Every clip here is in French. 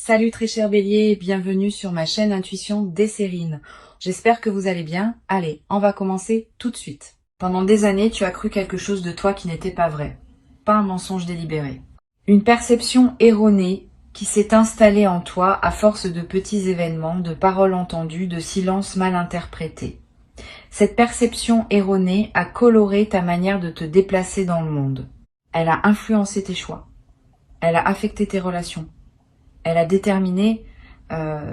Salut très cher bélier, bienvenue sur ma chaîne Intuition Desserine. J'espère que vous allez bien. Allez, on va commencer tout de suite. Pendant des années, tu as cru quelque chose de toi qui n'était pas vrai. Pas un mensonge délibéré. Une perception erronée qui s'est installée en toi à force de petits événements, de paroles entendues, de silences mal interprétés. Cette perception erronée a coloré ta manière de te déplacer dans le monde. Elle a influencé tes choix. Elle a affecté tes relations. Elle a déterminé,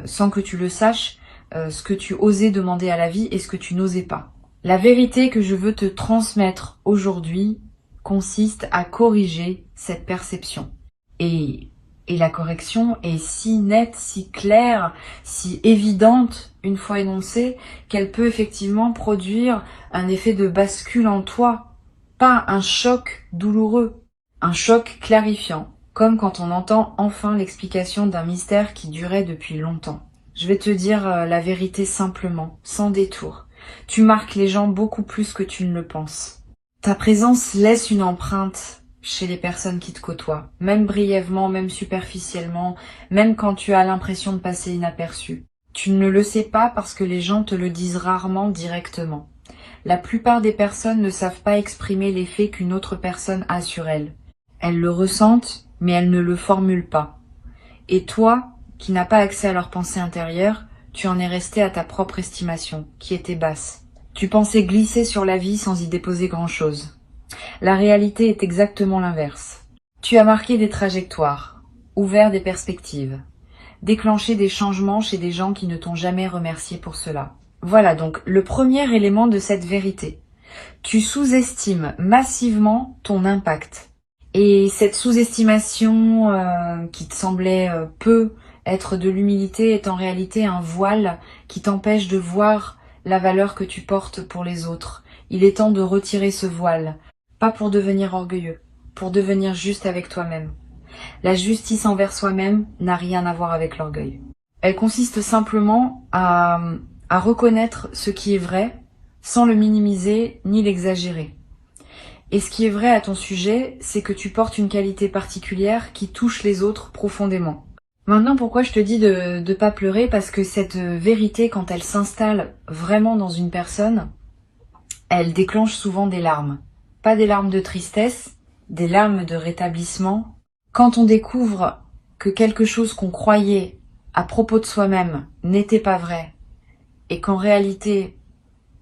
sans que tu le saches, ce que tu osais demander à la vie et ce que tu n'osais pas. La vérité que je veux te transmettre aujourd'hui consiste à corriger cette perception. Et la correction est si nette, si claire, si évidente, une fois énoncée, qu'elle peut effectivement produire un effet de bascule en toi, pas un choc douloureux, un choc clarifiant. Comme quand on entend enfin l'explication d'un mystère qui durait depuis longtemps. Je vais te dire la vérité simplement, sans détour. Tu marques les gens beaucoup plus que tu ne le penses. Ta présence laisse une empreinte chez les personnes qui te côtoient, même brièvement, même superficiellement, même quand tu as l'impression de passer inaperçu. Tu ne le sais pas parce que les gens te le disent rarement directement. La plupart des personnes ne savent pas exprimer l'effet qu'une autre personne a sur elles. Elles le ressentent, mais elles ne le formulent pas. Et toi, qui n'as pas accès à leur pensée intérieure, tu en es resté à ta propre estimation, qui était basse. Tu pensais glisser sur la vie sans y déposer grand-chose. La réalité est exactement l'inverse. Tu as marqué des trajectoires, ouvert des perspectives, déclenché des changements chez des gens qui ne t'ont jamais remercié pour cela. Voilà donc le premier élément de cette vérité. Tu sous-estimes massivement ton impact. Et cette sous-estimation qui te semblait peu être de l'humilité est en réalité un voile qui t'empêche de voir la valeur que tu portes pour les autres. Il est temps de retirer ce voile, pas pour devenir orgueilleux, pour devenir juste avec toi-même. La justice envers soi-même n'a rien à voir avec l'orgueil. Elle consiste simplement à reconnaître ce qui est vrai sans le minimiser ni l'exagérer. Et ce qui est vrai à ton sujet, c'est que tu portes une qualité particulière qui touche les autres profondément. Maintenant, pourquoi je te dis de pas pleurer? Parce que cette vérité, quand elle s'installe vraiment dans une personne, elle déclenche souvent des larmes. Pas des larmes de tristesse, des larmes de rétablissement. Quand on découvre que quelque chose qu'on croyait à propos de soi-même n'était pas vrai, et qu'en réalité,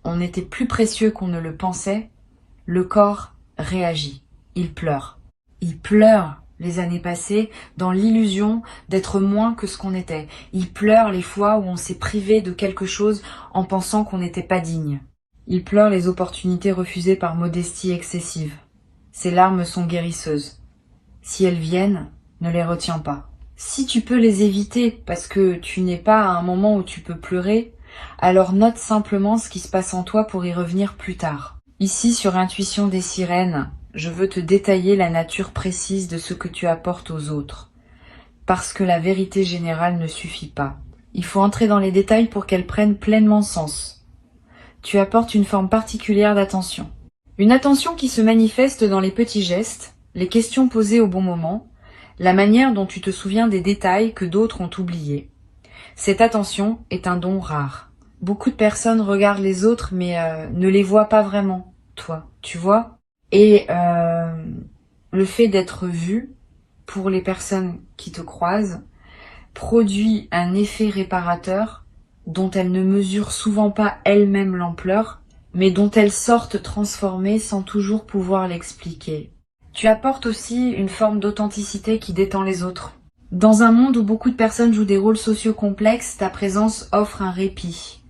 on était plus précieux qu'on ne le pensait, le corps réagit, il pleure. Il pleure les années passées dans l'illusion d'être moins que ce qu'on était. Il pleure les fois où on s'est privé de quelque chose en pensant qu'on n'était pas digne. Il pleure les opportunités refusées par modestie excessive. Ces larmes sont guérisseuses. Si elles viennent, ne les retiens pas. Si tu peux les éviter parce que tu n'es pas à un moment où tu peux pleurer, alors note simplement ce qui se passe en toi pour y revenir plus tard. Ici, sur Intuition des sirènes, je veux te détailler la nature précise de ce que tu apportes aux autres. Parce que la vérité générale ne suffit pas. Il faut entrer dans les détails pour qu'elle prenne pleinement sens. Tu apportes une forme particulière d'attention. Une attention qui se manifeste dans les petits gestes, les questions posées au bon moment, la manière dont tu te souviens des détails que d'autres ont oubliés. Cette attention est un don rare. Beaucoup de personnes regardent les autres mais ne les voient pas vraiment, toi, tu vois. Et le fait d'être vu, pour les personnes qui te croisent, produit un effet réparateur dont elles ne mesurent souvent pas elles-mêmes l'ampleur, mais dont elles sortent transformées sans toujours pouvoir l'expliquer. Tu apportes aussi une forme d'authenticité qui détend les autres. Dans un monde où beaucoup de personnes jouent des rôles sociaux complexes, ta présence offre un répit.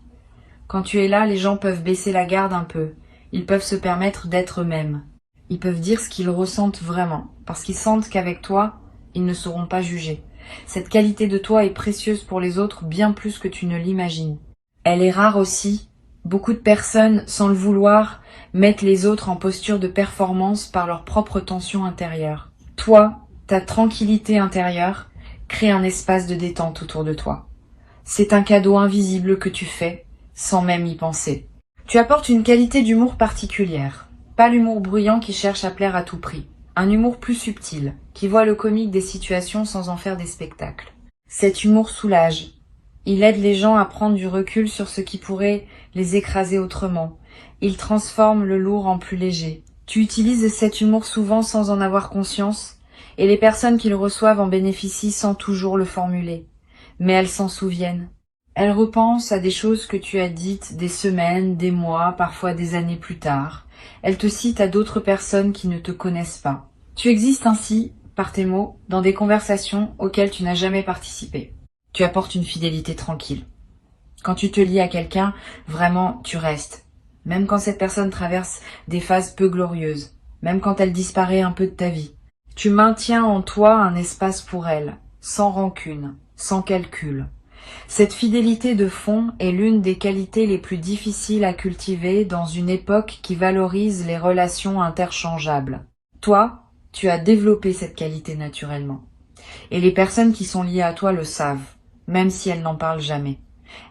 Quand tu es là, les gens peuvent baisser la garde un peu. Ils peuvent se permettre d'être eux-mêmes. Ils peuvent dire ce qu'ils ressentent vraiment, parce qu'ils sentent qu'avec toi, ils ne seront pas jugés. Cette qualité de toi est précieuse pour les autres bien plus que tu ne l'imagines. Elle est rare aussi. Beaucoup de personnes, sans le vouloir, mettent les autres en posture de performance par leur propre tension intérieure. Toi, ta tranquillité intérieure, crée un espace de détente autour de toi. C'est un cadeau invisible que tu fais, sans même y penser. Tu apportes une qualité d'humour particulière. Pas l'humour bruyant qui cherche à plaire à tout prix. Un humour plus subtil, qui voit le comique des situations sans en faire des spectacles. Cet humour soulage. Il aide les gens à prendre du recul sur ce qui pourrait les écraser autrement. Il transforme le lourd en plus léger. Tu utilises cet humour souvent sans en avoir conscience, et les personnes qui le reçoivent en bénéficient sans toujours le formuler. Mais elles s'en souviennent. Elles repensent à des choses que tu as dites des semaines, des mois, parfois des années plus tard. Elles te citent à d'autres personnes qui ne te connaissent pas. Tu existes ainsi, par tes mots, dans des conversations auxquelles tu n'as jamais participé. Tu apportes une fidélité tranquille. Quand tu te lis à quelqu'un, vraiment, tu restes. Même quand cette personne traverse des phases peu glorieuses. Même quand elle disparaît un peu de ta vie. Tu maintiens en toi un espace pour elle, sans rancune, sans calcul. Cette fidélité de fond est l'une des qualités les plus difficiles à cultiver dans une époque qui valorise les relations interchangeables. Toi, tu as développé cette qualité naturellement. Et les personnes qui sont liées à toi le savent, même si elles n'en parlent jamais.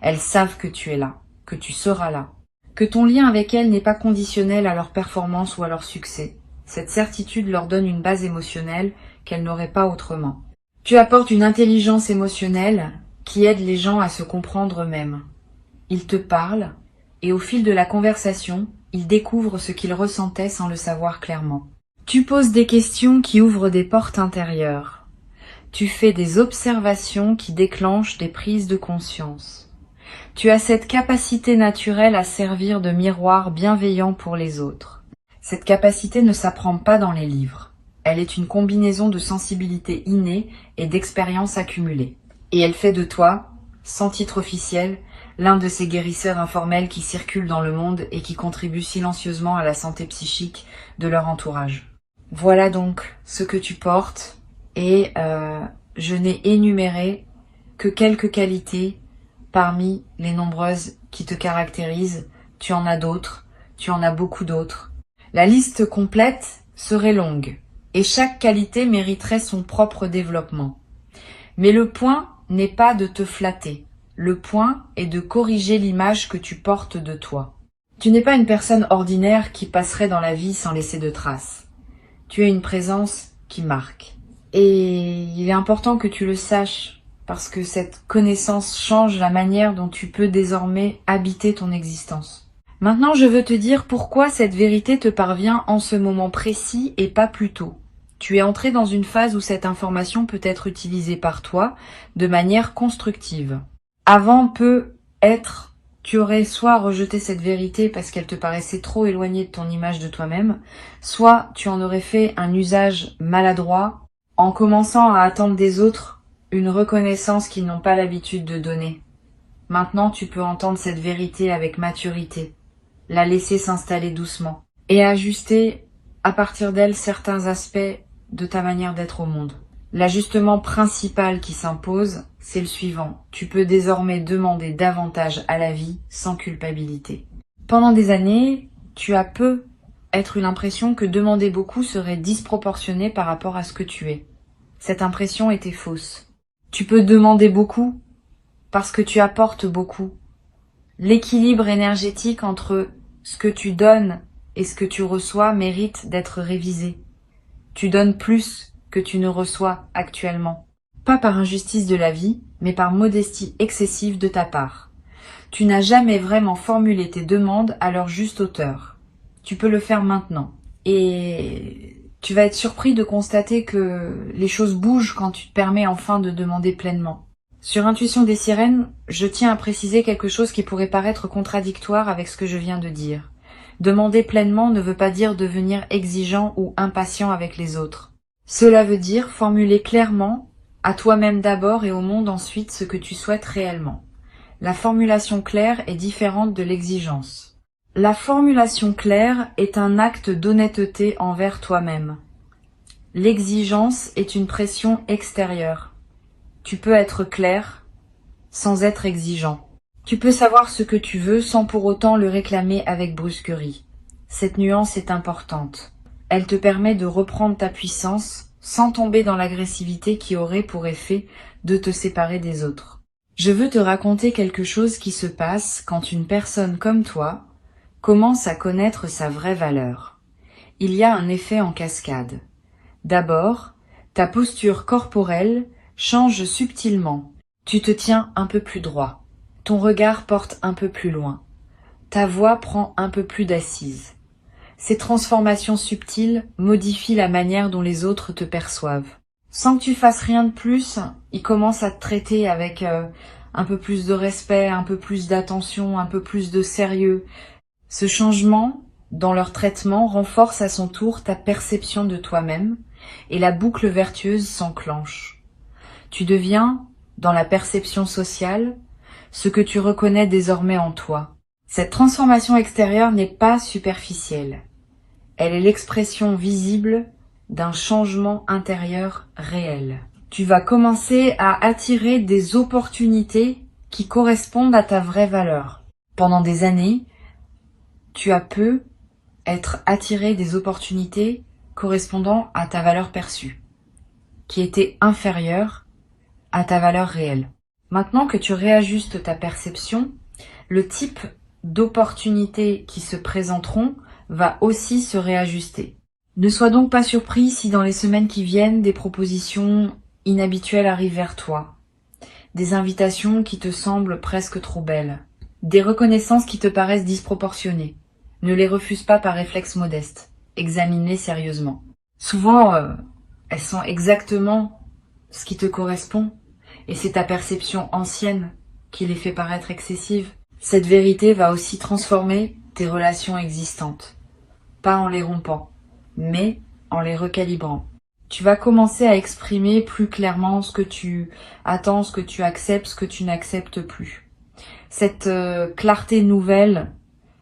Elles savent que tu es là, que tu seras là, que ton lien avec elles n'est pas conditionnel à leur performance ou à leur succès. Cette certitude leur donne une base émotionnelle qu'elles n'auraient pas autrement. Tu apportes une intelligence émotionnelle qui aide les gens à se comprendre eux-mêmes. Ils te parlent, et au fil de la conversation, ils découvrent ce qu'ils ressentaient sans le savoir clairement. Tu poses des questions qui ouvrent des portes intérieures. Tu fais des observations qui déclenchent des prises de conscience. Tu as cette capacité naturelle à servir de miroir bienveillant pour les autres. Cette capacité ne s'apprend pas dans les livres. Elle est une combinaison de sensibilité innée et d'expérience accumulée. Et elle fait de toi, sans titre officiel, l'un de ces guérisseurs informels qui circulent dans le monde et qui contribuent silencieusement à la santé psychique de leur entourage. Voilà donc ce que tu portes, et je n'ai énuméré que quelques qualités parmi les nombreuses qui te caractérisent. Tu en as d'autres, tu en as beaucoup d'autres. La liste complète serait longue, et chaque qualité mériterait son propre développement. Mais le point n'est pas de te flatter. Le point est de corriger l'image que tu portes de toi. Tu n'es pas une personne ordinaire qui passerait dans la vie sans laisser de traces. Tu as une présence qui marque. Et il est important que tu le saches, parce que cette connaissance change la manière dont tu peux désormais habiter ton existence. Maintenant, je veux te dire pourquoi cette vérité te parvient en ce moment précis et pas plus tôt. Tu es entré dans une phase où cette information peut être utilisée par toi de manière constructive. Avant peut-être, tu aurais soit rejeté cette vérité parce qu'elle te paraissait trop éloignée de ton image de toi-même, soit tu en aurais fait un usage maladroit en commençant à attendre des autres une reconnaissance qu'ils n'ont pas l'habitude de donner. Maintenant, tu peux entendre cette vérité avec maturité, la laisser s'installer doucement et ajuster à partir d'elle certains aspects de ta manière d'être au monde. L'ajustement principal qui s'impose, c'est le suivant. Tu peux désormais demander davantage à la vie sans culpabilité. Pendant des années, tu as eu l'impression que demander beaucoup serait disproportionné par rapport à ce que tu es. Cette impression était fausse. Tu peux demander beaucoup parce que tu apportes beaucoup. L'équilibre énergétique entre ce que tu donnes et ce que tu reçois mérite d'être révisé. Tu donnes plus que tu ne reçois actuellement. Pas par injustice de la vie, mais par modestie excessive de ta part. Tu n'as jamais vraiment formulé tes demandes à leur juste hauteur. Tu peux le faire maintenant. Et tu vas être surpris de constater que les choses bougent quand tu te permets enfin de demander pleinement. Sur Intuition des sirènes, je tiens à préciser quelque chose qui pourrait paraître contradictoire avec ce que je viens de dire. Demander pleinement ne veut pas dire devenir exigeant ou impatient avec les autres. Cela veut dire formuler clairement, à toi-même d'abord et au monde ensuite, ce que tu souhaites réellement. La formulation claire est différente de l'exigence. La formulation claire est un acte d'honnêteté envers toi-même. L'exigence est une pression extérieure. Tu peux être clair sans être exigeant. Tu peux savoir ce que tu veux sans pour autant le réclamer avec brusquerie. Cette nuance est importante. Elle te permet de reprendre ta puissance sans tomber dans l'agressivité qui aurait pour effet de te séparer des autres. Je veux te raconter quelque chose qui se passe quand une personne comme toi commence à connaître sa vraie valeur. Il y a un effet en cascade. D'abord, ta posture corporelle change subtilement. Tu te tiens un peu plus droit. Ton regard porte un peu plus loin. Ta voix prend un peu plus d'assise. Ces transformations subtiles modifient la manière dont les autres te perçoivent. Sans que tu fasses rien de plus, ils commencent à te traiter avec un peu plus de respect, un peu plus d'attention, un peu plus de sérieux. Ce changement dans leur traitement renforce à son tour ta perception de toi-même et la boucle vertueuse s'enclenche. Tu deviens, dans la perception sociale, ce que tu reconnais désormais en toi. Cette transformation extérieure n'est pas superficielle. Elle est l'expression visible d'un changement intérieur réel. Tu vas commencer à attirer des opportunités qui correspondent à ta vraie valeur. Pendant des années, tu as pu être attiré des opportunités correspondant à ta valeur perçue, qui étaient inférieures à ta valeur réelle. Maintenant que tu réajustes ta perception, le type d'opportunités qui se présenteront va aussi se réajuster. Ne sois donc pas surpris si dans les semaines qui viennent, des propositions inhabituelles arrivent vers toi, des invitations qui te semblent presque trop belles, des reconnaissances qui te paraissent disproportionnées. Ne les refuse pas par réflexe modeste. Examine-les sérieusement. Souvent, elles sont exactement ce qui te correspond, et c'est ta perception ancienne qui les fait paraître excessives. Cette vérité va aussi transformer tes relations existantes, pas en les rompant, mais en les recalibrant. Tu vas commencer à exprimer plus clairement ce que tu attends, ce que tu acceptes, ce que tu n'acceptes plus. Cette clarté nouvelle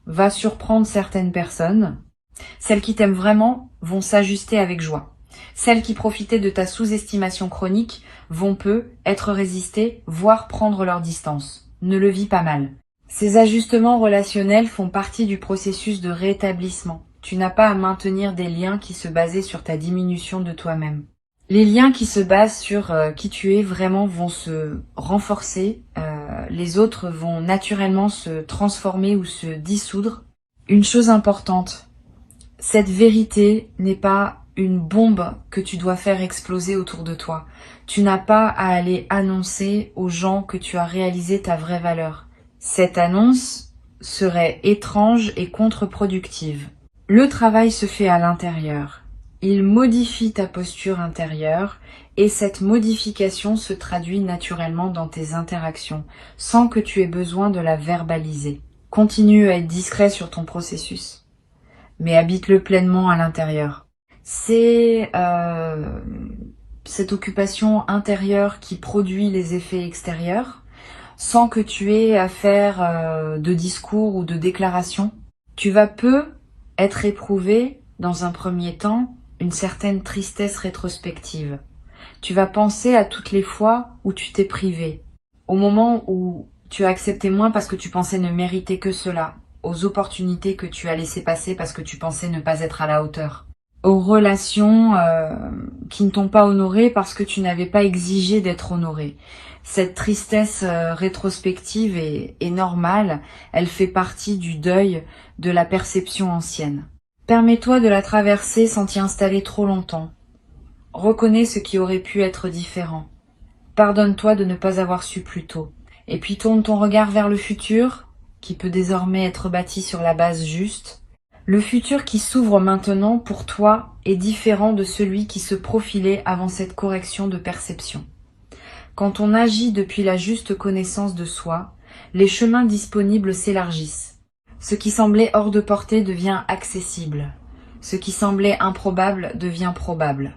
va surprendre certaines personnes. Celles qui t'aiment vraiment vont s'ajuster avec joie. Celles qui profitaient de ta sous-estimation chronique vont peu être résistées, voire prendre leur distance. Ne le vis pas mal. Ces ajustements relationnels font partie du processus de rétablissement. Tu n'as pas à maintenir des liens qui se basaient sur ta diminution de toi-même. Les liens qui se basent sur qui tu es vraiment vont se renforcer, les autres vont naturellement se transformer ou se dissoudre. Une chose importante, cette vérité n'est pas une bombe que tu dois faire exploser autour de toi. Tu n'as pas à aller annoncer aux gens que tu as réalisé ta vraie valeur. Cette annonce serait étrange et contre-productive. Le travail se fait à l'intérieur. Il modifie ta posture intérieure et cette modification se traduit naturellement dans tes interactions sans que tu aies besoin de la verbaliser. Continue à être discret sur ton processus, mais habite-le pleinement à l'intérieur. C'est cette occupation intérieure qui produit les effets extérieurs sans que tu aies à faire de discours ou de déclarations. Tu vas peu être éprouvé dans un premier temps une certaine tristesse rétrospective. Tu vas penser à toutes les fois où tu t'es privé, au moment où tu as accepté moins parce que tu pensais ne mériter que cela, aux opportunités que tu as laissées passer parce que tu pensais ne pas être à la hauteur, aux relations qui ne t'ont pas honoré parce que tu n'avais pas exigé d'être honoré. Cette tristesse rétrospective est normale, elle fait partie du deuil de la perception ancienne. Permets-toi de la traverser sans t'y installer trop longtemps. Reconnais ce qui aurait pu être différent. Pardonne-toi de ne pas avoir su plus tôt. Et puis tourne ton regard vers le futur, qui peut désormais être bâti sur la base juste. Le futur qui s'ouvre maintenant pour toi est différent de celui qui se profilait avant cette correction de perception. Quand on agit depuis la juste connaissance de soi, les chemins disponibles s'élargissent. Ce qui semblait hors de portée devient accessible. Ce qui semblait improbable devient probable.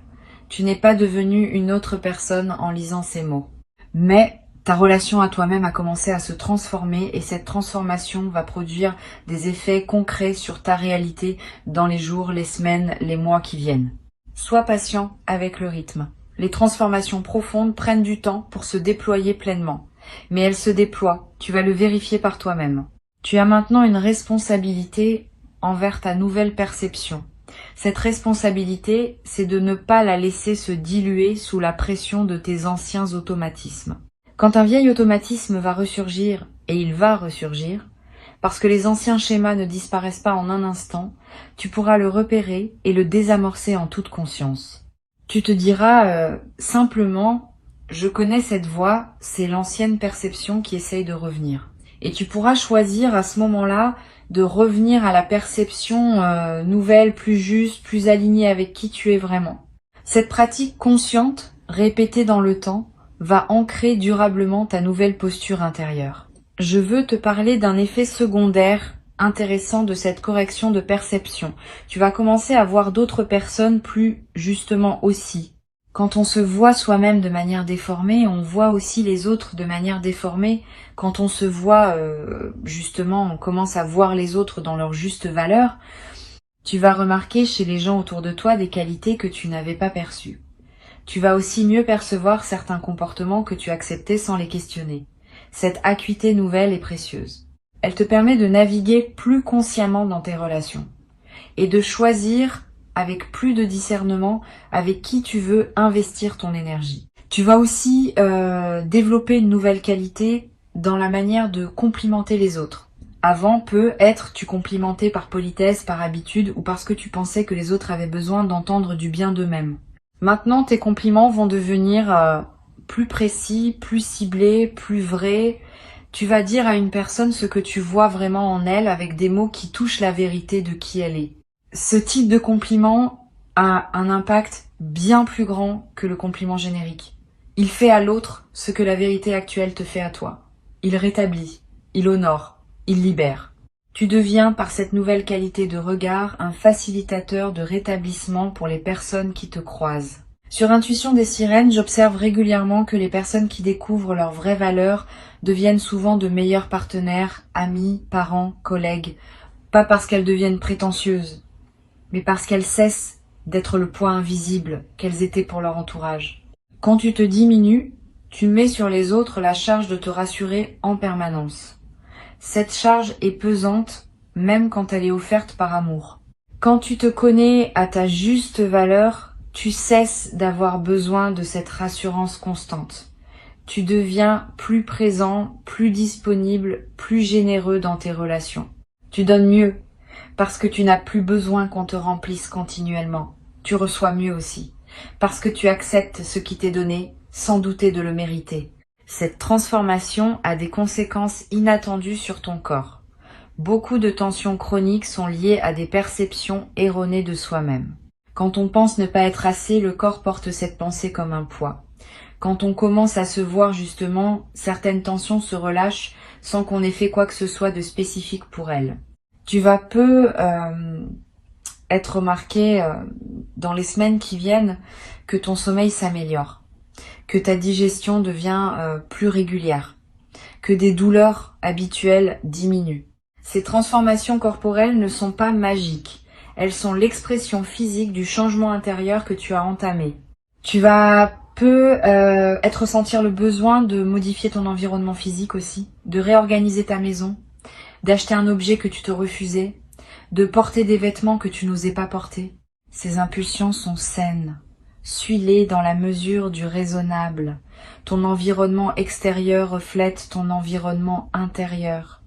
Tu n'es pas devenu une autre personne en lisant ces mots. Mais ta relation à toi-même a commencé à se transformer et cette transformation va produire des effets concrets sur ta réalité dans les jours, les semaines, les mois qui viennent. Sois patient avec le rythme. Les transformations profondes prennent du temps pour se déployer pleinement. Mais elles se déploient, tu vas le vérifier par toi-même. Tu as maintenant une responsabilité envers ta nouvelle perception. Cette responsabilité, c'est de ne pas la laisser se diluer sous la pression de tes anciens automatismes. Quand un vieil automatisme va ressurgir, et il va ressurgir, parce que les anciens schémas ne disparaissent pas en un instant, tu pourras le repérer et le désamorcer en toute conscience. Tu te diras simplement « Je connais cette voix, c'est l'ancienne perception qui essaye de revenir. Et tu pourras choisir à ce moment-là de revenir à la perception nouvelle, plus juste, plus alignée avec qui tu es vraiment. Cette pratique consciente, répétée dans le temps, va ancrer durablement ta nouvelle posture intérieure. Je veux te parler d'un effet secondaire intéressant de cette correction de perception. Tu vas commencer à voir d'autres personnes plus justement aussi. Quand on se voit soi-même de manière déformée, on voit aussi les autres de manière déformée. Quand on se voit, justement, on commence à voir les autres dans leur juste valeur, tu vas remarquer chez les gens autour de toi des qualités que tu n'avais pas perçues. Tu vas aussi mieux percevoir certains comportements que tu acceptais sans les questionner. Cette acuité nouvelle est précieuse. Elle te permet de naviguer plus consciemment dans tes relations et de choisir avec plus de discernement avec qui tu veux investir ton énergie. Tu vas aussi développer une nouvelle qualité dans la manière de complimenter les autres. Avant, peut-être, tu complimentais par politesse, par habitude ou parce que tu pensais que les autres avaient besoin d'entendre du bien d'eux-mêmes. Maintenant, tes compliments vont devenir plus précis, plus ciblés, plus vrais. Tu vas dire à une personne ce que tu vois vraiment en elle avec des mots qui touchent la vérité de qui elle est. Ce type de compliment a un impact bien plus grand que le compliment générique. Il fait à l'autre ce que la vérité actuelle te fait à toi. Il rétablit, il honore, il libère. Tu deviens, par cette nouvelle qualité de regard, un facilitateur de rétablissement pour les personnes qui te croisent. Sur Intuition des Sirènes, j'observe régulièrement que les personnes qui découvrent leurs vraies valeurs deviennent souvent de meilleurs partenaires, amis, parents, collègues. Pas parce qu'elles deviennent prétentieuses, mais parce qu'elles cessent d'être le poids invisible qu'elles étaient pour leur entourage. Quand tu te diminues, tu mets sur les autres la charge de te rassurer en permanence. Cette charge est pesante, même quand elle est offerte par amour. Quand tu te connais à ta juste valeur, tu cesses d'avoir besoin de cette rassurance constante. Tu deviens plus présent, plus disponible, plus généreux dans tes relations. Tu donnes mieux, parce que tu n'as plus besoin qu'on te remplisse continuellement. Tu reçois mieux aussi, parce que tu acceptes ce qui t'est donné, sans douter de le mériter. Cette transformation a des conséquences inattendues sur ton corps. Beaucoup de tensions chroniques sont liées à des perceptions erronées de soi-même. Quand on pense ne pas être assez, le corps porte cette pensée comme un poids. Quand on commence à se voir justement, certaines tensions se relâchent sans qu'on ait fait quoi que ce soit de spécifique pour elles. Tu vas être remarqué dans les semaines qui viennent que ton sommeil s'améliore, que ta digestion devient plus régulière, que des douleurs habituelles diminuent. Ces transformations corporelles ne sont pas magiques, elles sont l'expression physique du changement intérieur que tu as entamé. Tu vas être ressentir le besoin de modifier ton environnement physique aussi, de réorganiser ta maison, d'acheter un objet que tu te refusais, de porter des vêtements que tu n'osais pas porter. Ces impulsions sont saines. Suis-les dans la mesure du raisonnable. Ton environnement extérieur reflète ton environnement intérieur.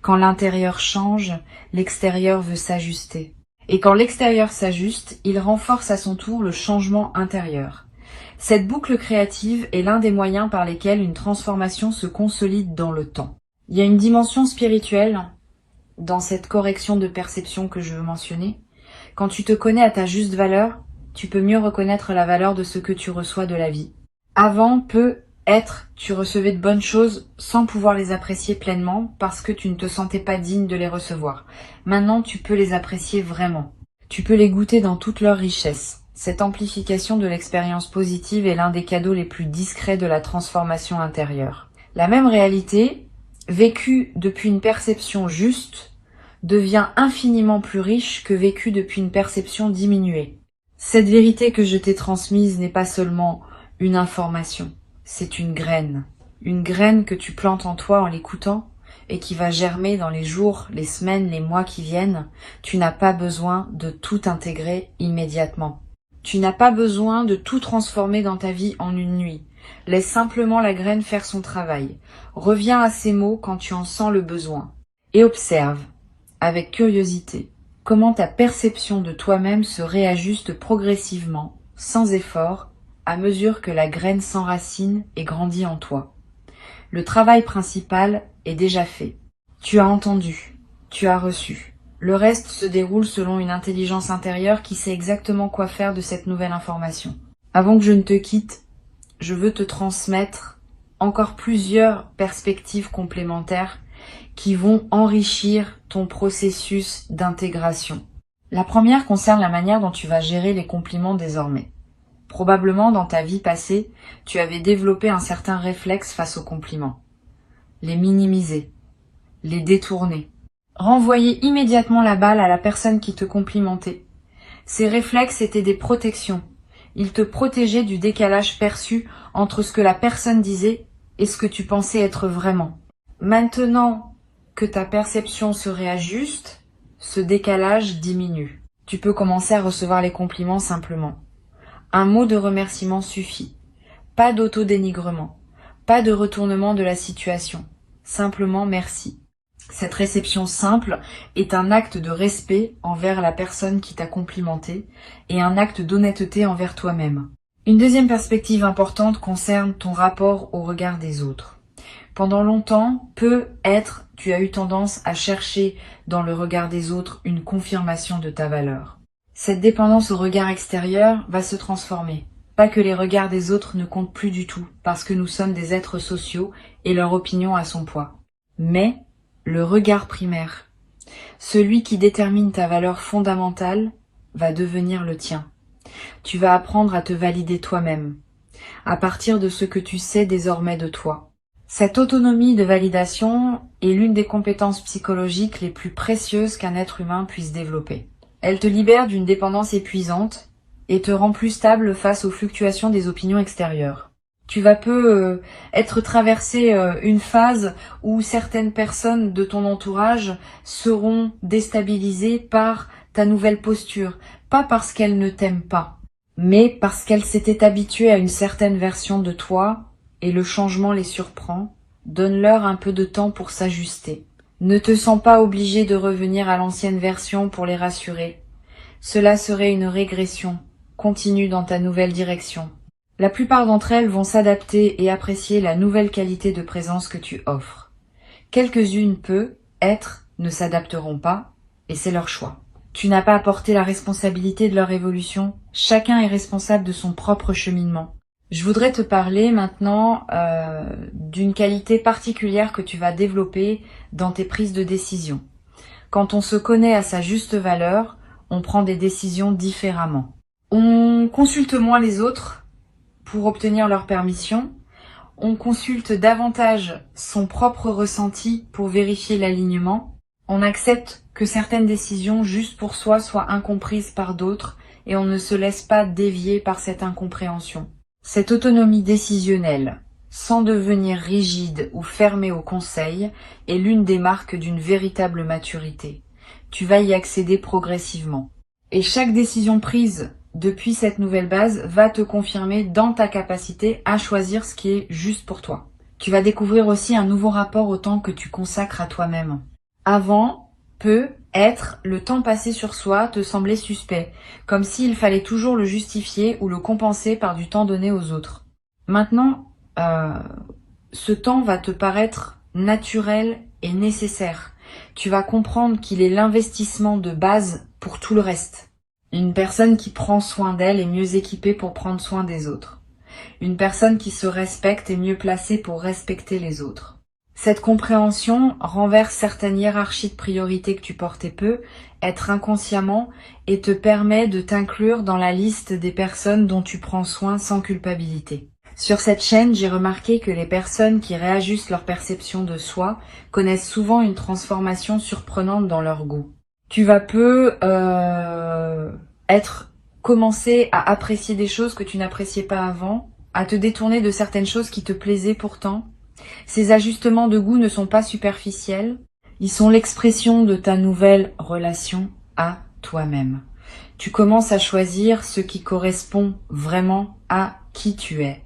Quand l'intérieur change, l'extérieur veut s'ajuster. Et quand l'extérieur s'ajuste, il renforce à son tour le changement intérieur. Cette boucle créative est l'un des moyens par lesquels une transformation se consolide dans le temps. Il y a une dimension spirituelle dans cette correction de perception que je veux mentionner. Quand tu te connais à ta juste valeur, tu peux mieux reconnaître la valeur de ce que tu reçois de la vie. Avant, peut-être, tu recevais de bonnes choses sans pouvoir les apprécier pleinement parce que tu ne te sentais pas digne de les recevoir. Maintenant, tu peux les apprécier vraiment. Tu peux les goûter dans toute leur richesse. Cette amplification de l'expérience positive est l'un des cadeaux les plus discrets de la transformation intérieure. La même réalité, vécue depuis une perception juste, devient infiniment plus riche que vécue depuis une perception diminuée. Cette vérité que je t'ai transmise n'est pas seulement une information, c'est une graine que tu plantes en toi en l'écoutant et qui va germer dans les jours, les semaines, les mois qui viennent. Tu n'as pas besoin de tout intégrer immédiatement. Tu n'as pas besoin de tout transformer dans ta vie en une nuit. Laisse simplement la graine faire son travail. Reviens à ces mots quand tu en sens le besoin. Et observe, avec curiosité, comment ta perception de toi-même se réajuste progressivement, sans effort, à mesure que la graine s'enracine et grandit en toi. Le travail principal est déjà fait. Tu as entendu, tu as reçu. Le reste se déroule selon une intelligence intérieure qui sait exactement quoi faire de cette nouvelle information. Avant que je ne te quitte, je veux te transmettre encore plusieurs perspectives complémentaires qui vont enrichir ton processus d'intégration. La première concerne la manière dont tu vas gérer les compliments désormais. Probablement dans ta vie passée, tu avais développé un certain réflexe face aux compliments. Les minimiser, les détourner, renvoyer immédiatement la balle à la personne qui te complimentait. Ces réflexes étaient des protections. Ils te protégeaient du décalage perçu entre ce que la personne disait et ce que tu pensais être vraiment. Maintenant que ta perception se réajuste, ce décalage diminue. Tu peux commencer à recevoir les compliments simplement. Un mot de remerciement suffit. Pas d'autodénigrement, pas de retournement de la situation. Simplement merci. Cette réception simple est un acte de respect envers la personne qui t'a complimenté et un acte d'honnêteté envers toi-même. Une deuxième perspective importante concerne ton rapport au regard des autres. Pendant longtemps, tu as eu tendance à chercher dans le regard des autres une confirmation de ta valeur. Cette dépendance au regard extérieur va se transformer. Pas que les regards des autres ne comptent plus du tout, parce que nous sommes des êtres sociaux et leur opinion a son poids. Mais le regard primaire, celui qui détermine ta valeur fondamentale, va devenir le tien. Tu vas apprendre à te valider toi-même, à partir de ce que tu sais désormais de toi. Cette autonomie de validation est l'une des compétences psychologiques les plus précieuses qu'un être humain puisse développer. Elle te libère d'une dépendance épuisante et te rend plus stable face aux fluctuations des opinions extérieures. Tu vas être traversé une phase où certaines personnes de ton entourage seront déstabilisées par ta nouvelle posture, pas parce qu'elles ne t'aiment pas, mais parce qu'elles s'étaient habituées à une certaine version de toi et le changement les surprend. Donne-leur un peu de temps pour s'ajuster. Ne te sens pas obligé de revenir à l'ancienne version pour les rassurer. Cela serait une régression. Continue dans ta nouvelle direction. La plupart d'entre elles vont s'adapter et apprécier la nouvelle qualité de présence que tu offres. Quelques-unes ne s'adapteront pas, et c'est leur choix. Tu n'as pas à porter la responsabilité de leur évolution. Chacun est responsable de son propre cheminement. Je voudrais te parler maintenant d'une qualité particulière que tu vas développer dans tes prises de décision. Quand on se connaît à sa juste valeur, on prend des décisions différemment. On consulte moins les autres pour obtenir leur permission. On consulte davantage son propre ressenti pour vérifier l'alignement. On accepte que certaines décisions juste pour soi soient incomprises par d'autres et on ne se laisse pas dévier par cette incompréhension. Cette autonomie décisionnelle, sans devenir rigide ou fermé aux conseils, est l'une des marques d'une véritable maturité. Tu vas y accéder progressivement. Et chaque décision prise depuis cette nouvelle base va te confirmer dans ta capacité à choisir ce qui est juste pour toi. Tu vas découvrir aussi un nouveau rapport au temps que tu consacres à toi-même. Avant, le temps passé sur soi te semblait suspect, comme s'il fallait toujours le justifier ou le compenser par du temps donné aux autres. Maintenant, ce temps va te paraître naturel et nécessaire. Tu vas comprendre qu'il est l'investissement de base pour tout le reste. Une personne qui prend soin d'elle est mieux équipée pour prendre soin des autres. Une personne qui se respecte est mieux placée pour respecter les autres. Cette compréhension renverse certaines hiérarchies de priorités que tu portais être inconsciemment, et te permet de t'inclure dans la liste des personnes dont tu prends soin sans culpabilité. Sur cette chaîne, j'ai remarqué que les personnes qui réajustent leur perception de soi connaissent souvent une transformation surprenante dans leur goût. Tu vas commencer à apprécier des choses que tu n'appréciais pas avant, à te détourner de certaines choses qui te plaisaient pourtant. Ces ajustements de goût ne sont pas superficiels, ils sont l'expression de ta nouvelle relation à toi-même. Tu commences à choisir ce qui correspond vraiment à qui tu es,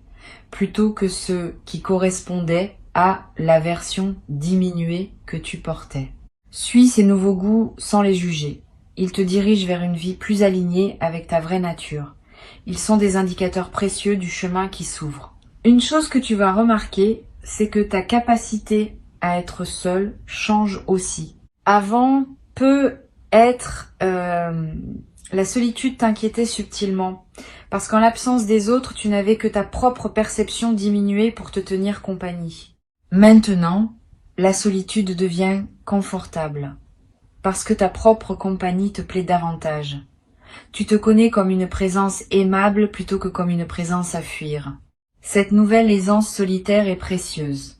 plutôt que ce qui correspondait à la version diminuée que tu portais. Suis ces nouveaux goûts sans les juger. Ils te dirigent vers une vie plus alignée avec ta vraie nature. Ils sont des indicateurs précieux du chemin qui s'ouvre. Une chose que tu vas remarquer, c'est que ta capacité à être seul change aussi. Avant peut être la solitude t'inquiétait subtilement, parce qu'en l'absence des autres, tu n'avais que ta propre perception diminuée pour te tenir compagnie. Maintenant, la solitude devient confortable, parce que ta propre compagnie te plaît davantage. Tu te connais comme une présence aimable plutôt que comme une présence à fuir. Cette nouvelle aisance solitaire est précieuse.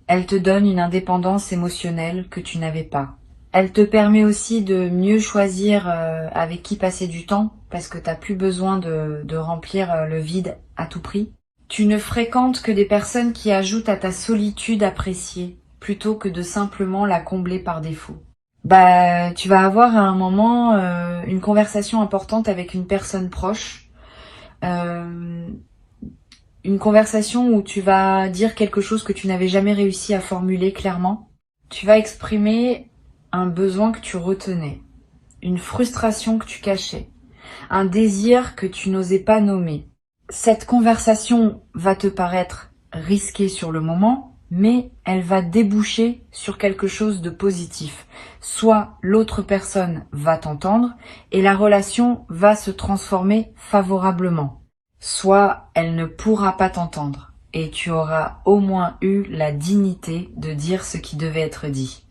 Elle te donne une indépendance émotionnelle que tu n'avais pas. Elle te permet aussi de mieux choisir avec qui passer du temps, parce que tu n'as plus besoin de remplir le vide à tout prix. Tu ne fréquentes que des personnes qui ajoutent à ta solitude appréciée, plutôt que de simplement la combler par défaut. Tu vas avoir à un moment une conversation importante avec une personne proche, une conversation où tu vas dire quelque chose que tu n'avais jamais réussi à formuler clairement. Tu vas exprimer un besoin que tu retenais, une frustration que tu cachais, un désir que tu n'osais pas nommer. Cette conversation va te paraître risquée sur le moment, mais elle va déboucher sur quelque chose de positif. Soit l'autre personne va t'entendre et la relation va se transformer favorablement. Soit elle ne pourra pas t'entendre et tu auras au moins eu la dignité de dire ce qui devait être dit.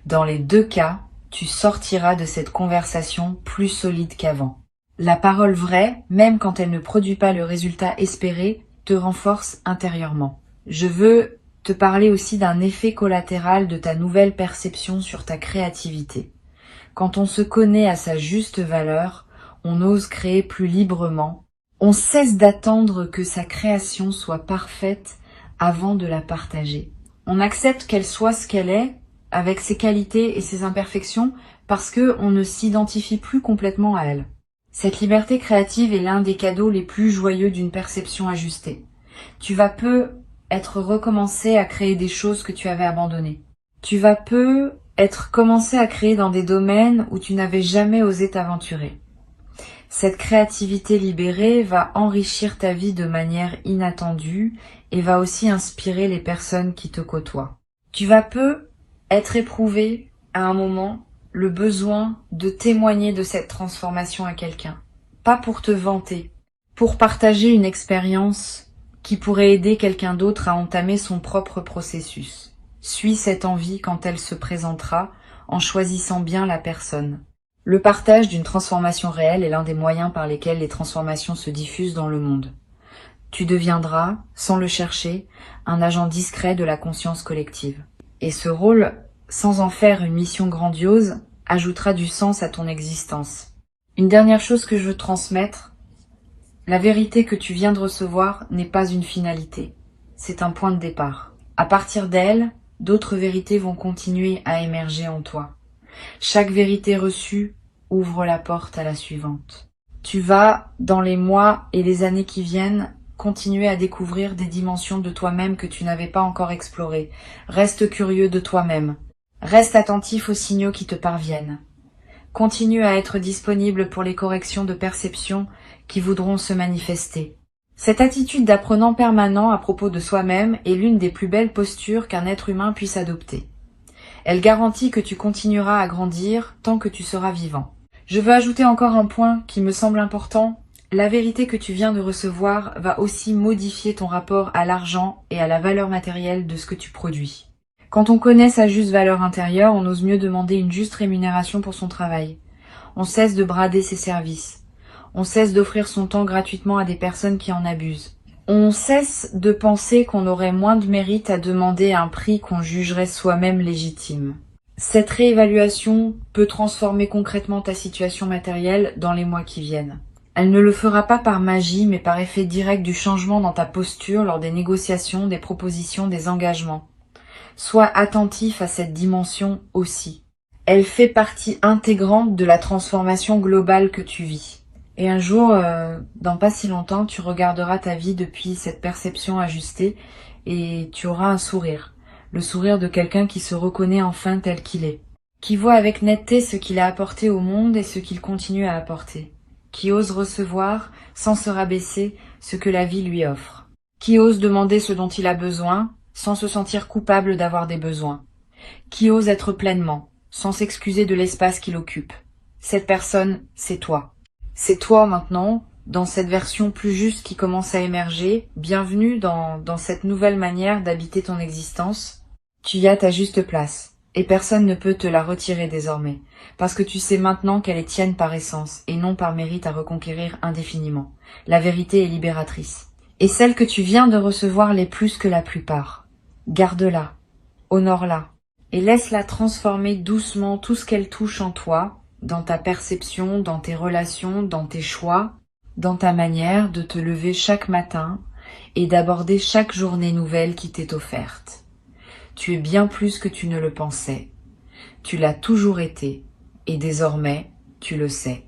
Dans les deux cas, tu sortiras de cette conversation plus solide qu'avant. La parole vraie, même quand elle ne produit pas le résultat espéré, te renforce intérieurement. Je veux te parler aussi d'un effet collatéral de ta nouvelle perception sur ta créativité. Quand on se connaît à sa juste valeur, on ose créer plus librement. On cesse d'attendre que sa création soit parfaite avant de la partager. On accepte qu'elle soit ce qu'elle est, avec ses qualités et ses imperfections, parce que on ne s'identifie plus complètement à elle. Cette liberté créative est l'un des cadeaux les plus joyeux d'une perception ajustée. Tu vas peu être recommencé à créer des choses que tu avais abandonnées. Tu vas peu être commencé à créer dans des domaines où tu n'avais jamais osé t'aventurer. Cette créativité libérée va enrichir ta vie de manière inattendue et va aussi inspirer les personnes qui te côtoient. Tu vas peu être éprouvé à un moment le besoin de témoigner de cette transformation à quelqu'un. Pas pour te vanter, pour partager une expérience qui pourrait aider quelqu'un d'autre à entamer son propre processus. Suis cette envie quand elle se présentera en choisissant bien la personne. Le partage d'une transformation réelle est l'un des moyens par lesquels les transformations se diffusent dans le monde. Tu deviendras, sans le chercher, un agent discret de la conscience collective. Et ce rôle, sans en faire une mission grandiose, ajoutera du sens à ton existence. Une dernière chose que je veux transmettre, la vérité que tu viens de recevoir n'est pas une finalité, c'est un point de départ. À partir d'elle, d'autres vérités vont continuer à émerger en toi. Chaque vérité reçue ouvre la porte à la suivante. Tu vas, dans les mois et les années qui viennent, continuer à découvrir des dimensions de toi-même que tu n'avais pas encore explorées. Reste curieux de toi-même. Reste attentif aux signaux qui te parviennent. Continue à être disponible pour les corrections de perception qui voudront se manifester. Cette attitude d'apprenant permanent à propos de soi-même est l'une des plus belles postures qu'un être humain puisse adopter. Elle garantit que tu continueras à grandir tant que tu seras vivant. Je veux ajouter encore un point qui me semble important. La vérité que tu viens de recevoir va aussi modifier ton rapport à l'argent et à la valeur matérielle de ce que tu produis. Quand on connaît sa juste valeur intérieure, on ose mieux demander une juste rémunération pour son travail. On cesse de brader ses services. On cesse d'offrir son temps gratuitement à des personnes qui en abusent. On cesse de penser qu'on aurait moins de mérite à demander un prix qu'on jugerait soi-même légitime. Cette réévaluation peut transformer concrètement ta situation matérielle dans les mois qui viennent. Elle ne le fera pas par magie, mais par effet direct du changement dans ta posture lors des négociations, des propositions, des engagements. Sois attentif à cette dimension aussi. Elle fait partie intégrante de la transformation globale que tu vis. Et un jour, dans pas si longtemps, tu regarderas ta vie depuis cette perception ajustée et tu auras un sourire. Le sourire de quelqu'un qui se reconnaît enfin tel qu'il est. Qui voit avec netteté ce qu'il a apporté au monde et ce qu'il continue à apporter. qui ose recevoir, sans se rabaisser, ce que la vie lui offre, qui ose demander ce dont il a besoin, sans se sentir coupable d'avoir des besoins, qui ose être pleinement, sans s'excuser de l'espace qu'il occupe. Cette personne, c'est toi. C'est toi maintenant, dans cette version plus juste qui commence à émerger. Bienvenue dans cette nouvelle manière d'habiter ton existence. Tu y as ta juste place, et personne ne peut te la retirer désormais, parce que tu sais maintenant qu'elle est tienne par essence, et non par mérite à reconquérir indéfiniment. La vérité est libératrice. Et celle que tu viens de recevoir l'est plus que la plupart. Garde-la, honore-la, et laisse-la transformer doucement tout ce qu'elle touche en toi, dans ta perception, dans tes relations, dans tes choix, dans ta manière de te lever chaque matin et d'aborder chaque journée nouvelle qui t'est offerte. Tu es bien plus que tu ne le pensais. Tu l'as toujours été, et désormais, tu le sais.